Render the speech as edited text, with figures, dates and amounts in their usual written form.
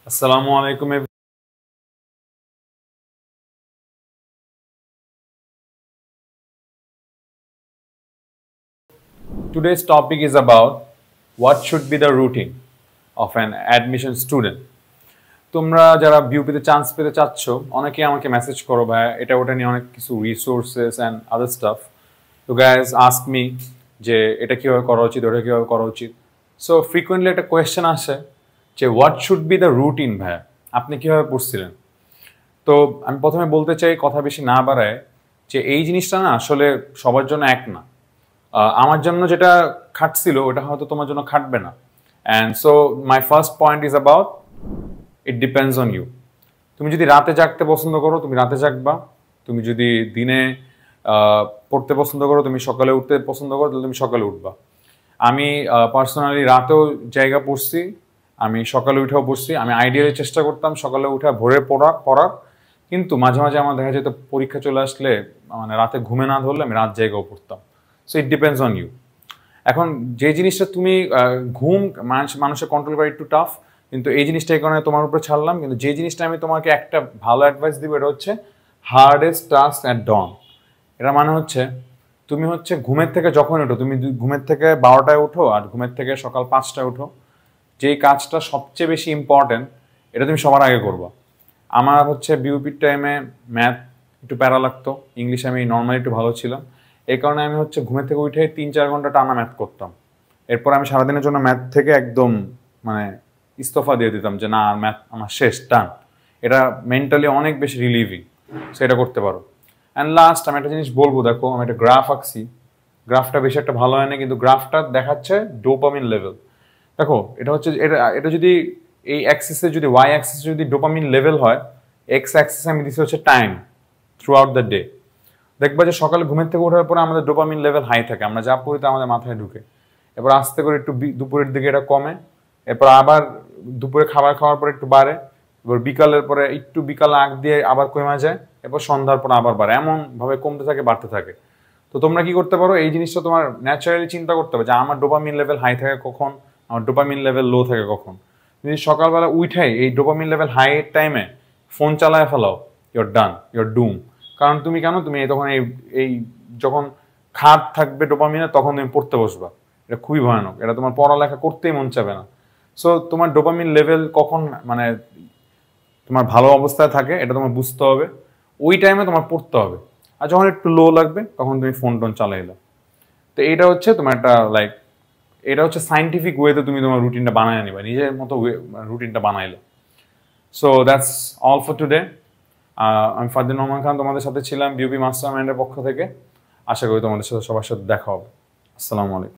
Assalamu alaikum. Today's topic is about what should be the routine of an admission student. তোমরা যারা বিউপিতে chance পেতে চাচ্ছ অনেকেই আমাকে মেসেজ করো ভাই এটা ওটা নিয়ে অনেক কিছু রিসোর্সেস অ্যান্ড আদার স্টাফ তো গাইজ আস্ক মি যে এটা কীভাবে করা উচিত ওটা কীভাবে করা উচিত সো ফ্রিকুয়েন্টলি একটা কোয়েশ্চেন আসে যে what should be the routine ভাইয়া আপনি কীভাবে পড়ছিলেন তো আমি প্রথমে বলতে চাই কথা বেশি না বাড়ায় যে এই জিনিসটা না আসলে সবার জন্য এক না আমার জন্য যেটা খাটছিল ওটা হয়তো তোমার জন্য খাটবে না and so my first point is about it depends on you তুমি যদি রাতে জাগতে পছন্দ করো তুমি রাতে জাগবা তুমি যদি দিনে পড়তে পছন্দ করো তুমি সকালে উঠতে পছন্দ করো তাহলে তুমি সকালে উঠবা আমি পার্সোনালি রাতেও জায়গা পড়ছি আমি সকালে উঠেও পড়ছি আমি আইডিয়ালি চেষ্টা করতাম সকালে উঠে ভোরে পড়ার কিন্তু মাঝে মাঝে আমার দেখা যেত পরীক্ষা চলে আসলে মানে রাতে ঘুমে না ধরলে আমি রাত জায়গাও পড়তাম so it depends on you এখন যে জিনিসটা তুমি ঘুম মানুষের কন্ট্রোল করা একটু টাফ কিন্তু এই জিনিসটা এই কারণে তোমার উপরে ছাড়লাম কিন্তু যে জিনিসটা আমি তোমাকে একটা ভালো অ্যাডভাইস দিব এটা হচ্ছে হার্ডেস্ট টাস্ক অ্যাট ডন এটা মানে হচ্ছে তুমি হচ্ছে ঘুমের থেকে যখন ওঠো তুমি ঘুমের থেকে 12টায় ওঠো আর ঘুমের থেকে সকাল 5টায় ওঠো যেই কাজটা সবচেয়ে বেশি ইম্পর্টেন্ট এটা তুমি সবার আগে করবা আমার হচ্ছে বিউপির টাইমে ম্যাথ একটু প্যারা লাগতো ইংলিশ আমি নর্মালি একটু ভালো ছিলাম এই কারণে আমি হচ্ছে ঘুমের থেকে উঠে 3-4 ঘন্টা টানা ম্যাথ করতাম এরপর আমি সারাদিনের জন্য ম্যাথ থেকে একদম মানে ইস্তফা দিয়ে দিতাম যে না ম্যাথ আমার শেষ টান এটা মেন্টালি অনেক বেশি রিলিভিং সেটা করতে পারো অ্যান্ড লাস্ট আমি একটা জিনিস বলবো দেখো আমি একটা গ্রাফ আঁকছি গ্রাফটা বেশি একটা ভালো হয় না কিন্তু গ্রাফটা দেখাচ্ছে ডোপামিন লেভেল দেখো এটা হচ্ছে এটা যদি এই অ্যাক্সিসে যদি ওয়াই অ্যাক্সিসে যদি ডোপামিন লেভেল হয় এক্স অ্যাক্সিসে আমি দিচ্ছি হচ্ছে time through out the day দেখবা যে সকালে ঘুমের থেকে ওঠার পরে আমাদের ডোপামিন লেভেল হাই থাকে আমরা যা পড়ি তা আমাদের মাথায় ঢুকে এরপর আস্তে করে একটু দুপুরের দিকে এটা কমে এরপর আবার দুপুরে খাবার খাওয়ার পরে একটু বাড়ে এবার বিকালের পরে একটু বিকাল আগ দিয়ে আবার কমে যায় এরপর সন্ধ্যার পর আবার বাড়ে এমন ভাবে কমতে থাকে বাড়তে থাকে তো তোমরা কি করতে পারো এই জিনিসটা তোমার ন্যাচারালি চিন্তা করতে হবে যে আমার ডোপামিন লেভেল হাই থাকে কখন আমার ডোপামিন লেভেল লো থাকে কখন যদি সকালবেলা উঠাই এই ডোপামিন লেভেল হাই এর টাইমে ফোন চালায় ফেলাও ইউর ডান ইউর ডুম কারণ তুমি কেন তুমি তখন এই যখন খাদ থাকবে ডোপামিনে তখন তুমি পড়তে বসবা এটা খুবই ভয়ানক এটা তোমার পড়ালেখা করতেই মন চাবে না সো তোমার ডোপামিন লেভেল কখন মানে তোমার ভালো অবস্থায় থাকে এটা তোমার বুঝতে হবে ওই টাইমে তোমার পড়তে হবে আর যখন একটু লো লাগবে তখন তুমি ফোন টোন চালাইলে তো এটা হচ্ছে তোমার একটা লাইক এটা হচ্ছে সাইন্টিফিক ওয়েতে তুমি তোমার রুটিনটা বানায় নিবা নিজের মতো রুটিনটা বানাইলে so that's all for today আমি ফারদিন রহমান খান তোমাদের সাথে ছিলাম বিউপি মাস্টার মাইন্ডের পক্ষ থেকে আশা করি তোমাদের সাথে সবার সাথে দেখা হবে আসসালামু আলাইকুম